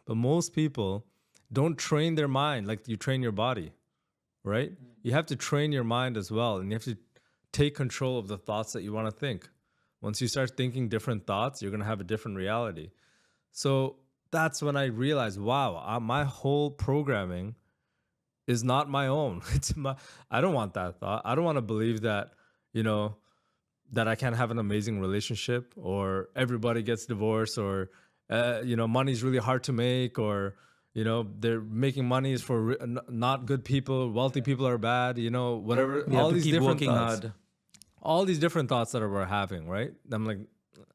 But most people don't train their mind like you train your body, right? You have to train your mind as well, and you have to take control of the thoughts that you want to think. Once you start thinking different thoughts, you're going to have a different reality. So that's when I realized, wow, my whole programming is not my own. I don't want that thought. I don't want to believe that, you know, that I can't have an amazing relationship, or everybody gets divorced, or, money's really hard to make, or, they're making money is for not good people. Wealthy people are bad, whatever. We All have to these keep different working thoughts. hard. All these different thoughts that we're having, right? I'm like,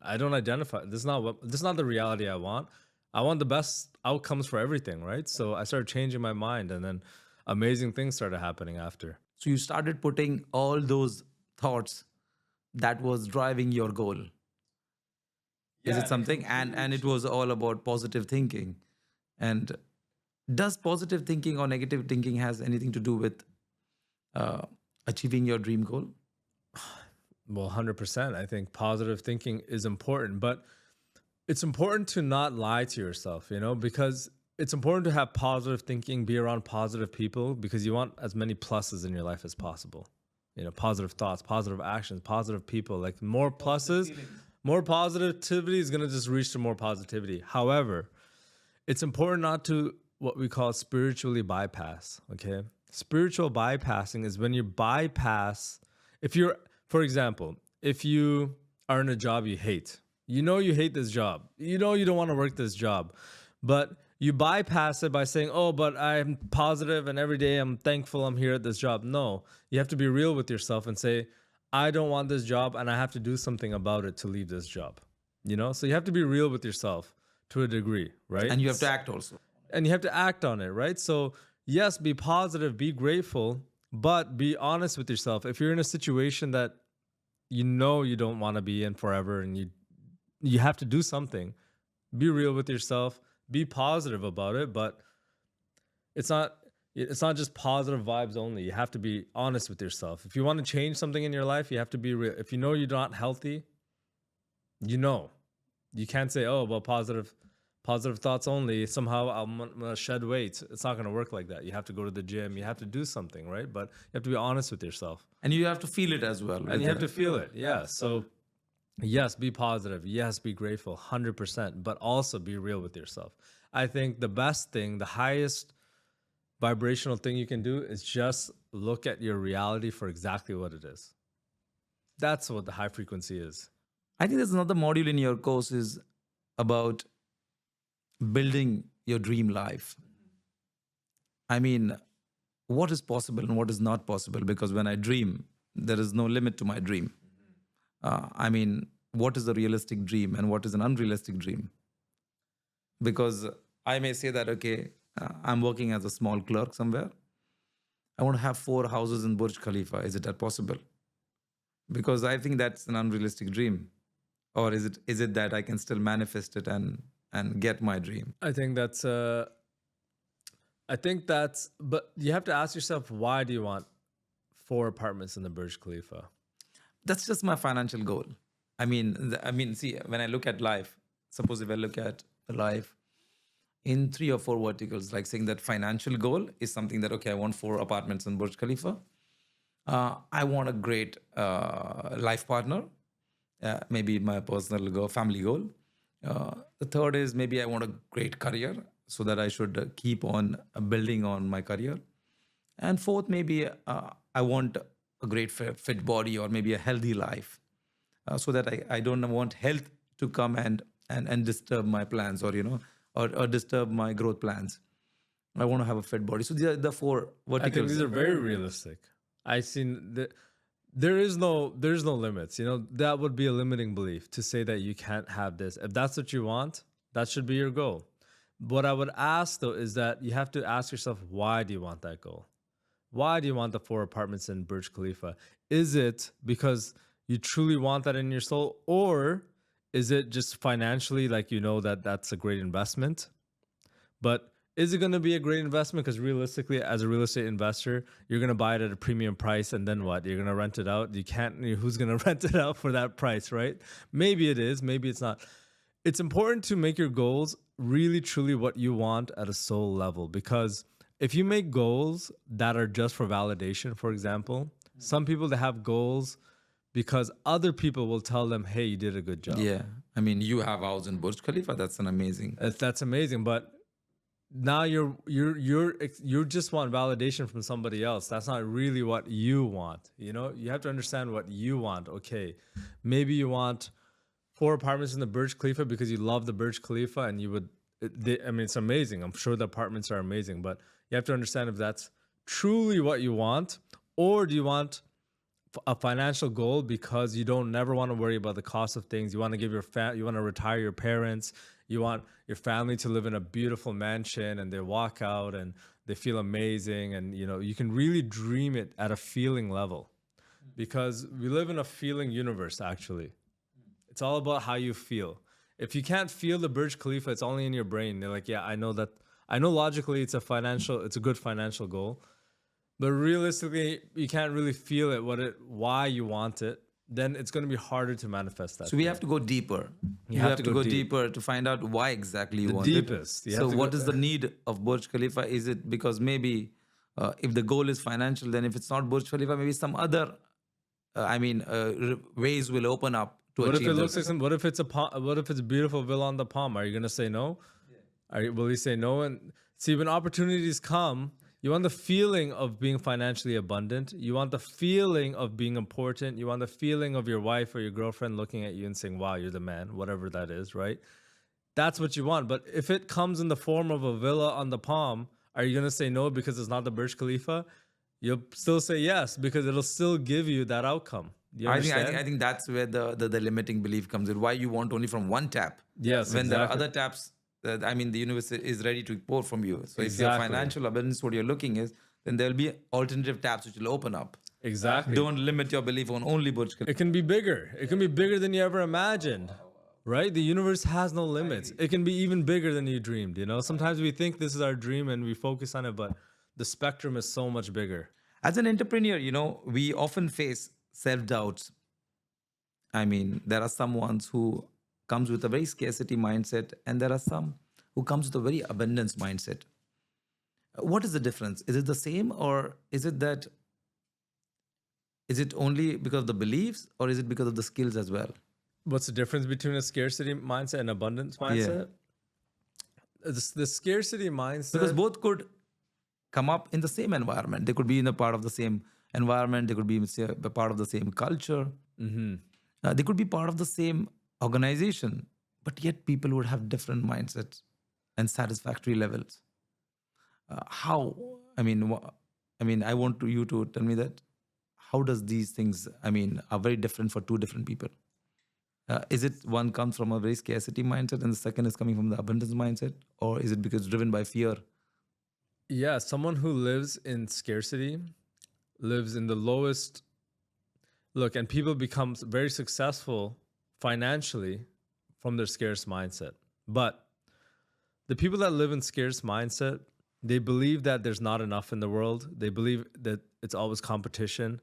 I don't identify. This is not the reality I want. I want the best outcomes for everything, right? So I started changing my mind, and then amazing things started happening after. So you started putting all those thoughts that was driving your goal. Is it something? And it was all about positive thinking. And does positive thinking or negative thinking has anything to do with achieving your dream goal? Well, 100%. I think positive thinking is important, but it's important to not lie to yourself, because it's important to have positive thinking, be around positive people, because you want as many pluses in your life as possible. Positive thoughts, positive actions, positive people, like more pluses, more positivity is going to just reach to more positivity. However, it's important not to what we call spiritually bypass, okay? Spiritual bypassing is when you bypass, for example, if you are in a job you hate, you hate this job, you don't want to work this job, but you bypass it by saying, oh, but I'm positive and every day I'm thankful I'm here at this job. No, you have to be real with yourself and say, I don't want this job and I have to do something about it to leave this job. So you have to be real with yourself to a degree, right? And you have to act also. And you have to act on it, right? So yes, be positive, be grateful, but be honest with yourself. If you're in a situation that you don't want to be in forever, and you have to do something, be real with yourself, be positive about it, but it's not just positive vibes only. You have to be honest with yourself. If you want to change something in your life, you have to be real. If you're not healthy, you can't say, oh, well, positive thoughts only, somehow I'm gonna shed weight. It's not gonna work like that. You have to go to the gym, you have to do something, right? But you have to be honest with yourself. And you have to feel it as well. And you have to feel it, yeah. So yes, be positive. Yes, be grateful, 100%. But also be real with yourself. I think the best thing, the highest vibrational thing you can do is just look at your reality for exactly what it is. That's what the high frequency is. I think there's another module in your course is about building your dream life. I mean, what is possible and what is not possible? Because when I dream, there is no limit to my dream. What is a realistic dream and what is an unrealistic dream? Because I may say that, okay, I'm working as a small clerk somewhere. I want to have 4 houses in Burj Khalifa. Is it that possible? Because I think that's an unrealistic dream. Or is it that I can still manifest it and get my dream? I think that's, but you have to ask yourself, why do you want 4 apartments in the Burj Khalifa? That's just my financial goal. See, when I look at life, suppose if I look at life in 3 or 4 verticals, like saying that financial goal is something that, okay, I want 4 apartments in Burj Khalifa. I want a great life partner, maybe my personal goal, family goal. The third is maybe I want a great career so that I should keep on building on my career. And fourth, maybe I want a great fit body or maybe a healthy life so that I don't want health to come and disturb my plans or disturb my growth plans. I want to have a fit body. So these are the 4 verticals. I think these are very realistic. I've seen that there's no limits. That would be a limiting belief to say that you can't have this. If that's what you want, that should be your goal. What I would ask though is that you have to ask yourself, why do you want that goal? Why do you want the 4 apartments in Burj Khalifa? Is it because you truly want that in your soul, or is it just financially, like that that's a great investment? But is it going to be a great investment? Because realistically, as a real estate investor, you're going to buy it at a premium price, and then what? You're going to rent it out. Who's going to rent it out for that price, right? Maybe it is, maybe it's not. It's important to make your goals really truly what you want at a soul level. Because if you make goals that are just for validation, for example, some people that have goals because other people will tell them, hey, you did a good job. Yeah. I mean, you have house in Burj Khalifa. That's an amazing. That's amazing. But now you just want validation from somebody else. That's not really what you want. You know, you have to understand what you want. Okay, maybe you want 4 apartments in the Burj Khalifa because you love the Burj Khalifa and you would. I mean, it's amazing. I'm sure the apartments are amazing, but you have to understand if that's truly what you want, or do you want a financial goal because you don't never want to worry about the cost of things. You want to give you want to retire your parents. You want your family to live in a beautiful mansion and they walk out and they feel amazing. And, you know, you can really dream it at a feeling level because we live in a feeling universe, actually. It's all about how you feel. If you can't feel the Burj Khalifa, it's only in your brain. They're like, yeah, I know that. I know logically it's a good financial goal. But realistically, you can't really feel why you want it. Then it's going to be harder to manifest that. So we have to go deeper. You have to go deeper to find out why exactly you want deepest. it. So what is the need of Burj Khalifa? Is it because maybe if the goal is financial, then if it's not Burj Khalifa, maybe some other, ways will open up to What if achieve it looks this. like what if it's a beautiful villa on the palm? Are you going to say no? Will you say no? And see, when opportunities come, you want the feeling of being financially abundant. You want the feeling of being important. You want the feeling of your wife or your girlfriend looking at you and saying, wow, you're the man, whatever that is, right? That's what you want. But if it comes in the form of a villa on the palm, are you going to say no because it's not the Burj Khalifa? You'll still say yes because it'll still give you that outcome. You understand? I think that's where the limiting belief comes in. Why you want only from one tap? Yes, when there are exactly. other taps, the universe is ready to pour from you. So if your Exactly. financial abundance, what you're looking is, then there'll be alternative taps which will open up. Exactly. Don't limit your belief on only Burj Khalifa. It can be bigger. It can be bigger than you ever imagined. Right? The universe has no limits. It can be even bigger than you dreamed. You know, sometimes we think this is our dream and we focus on it, but the spectrum is so much bigger. As an entrepreneur, we often face self-doubts. I mean, there are some ones who comes with a very scarcity mindset, and there are some who comes with a very abundance mindset. What is the difference? Is it the same, or is it only because of the beliefs, or is it because of the skills as well? What's the difference between a scarcity mindset and abundance mindset? The scarcity mindset. Because both could come up in the same environment. They could be in a part of the same environment. They could be a part of the same culture. They could be part of the same organization, but yet people would have different mindsets and satisfactory levels. How? I want you to tell me that. How does these things, are very different for two different people? Is it one comes from a very scarcity mindset and the second is coming from the abundance mindset? Or is it because driven by fear? Yeah, someone who lives in scarcity lives in the lowest. Look, and people become very successful financially from their scarce mindset. But the people that live in scarce mindset, they believe that there's not enough in the world. They believe that it's always competition.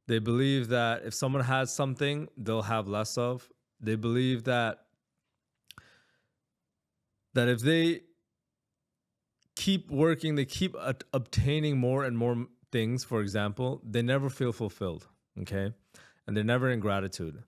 They believe that if someone has something, they'll have less of. They believe that if they keep working, they keep obtaining more and more things, for example, they never feel fulfilled, okay? And they're never in gratitude.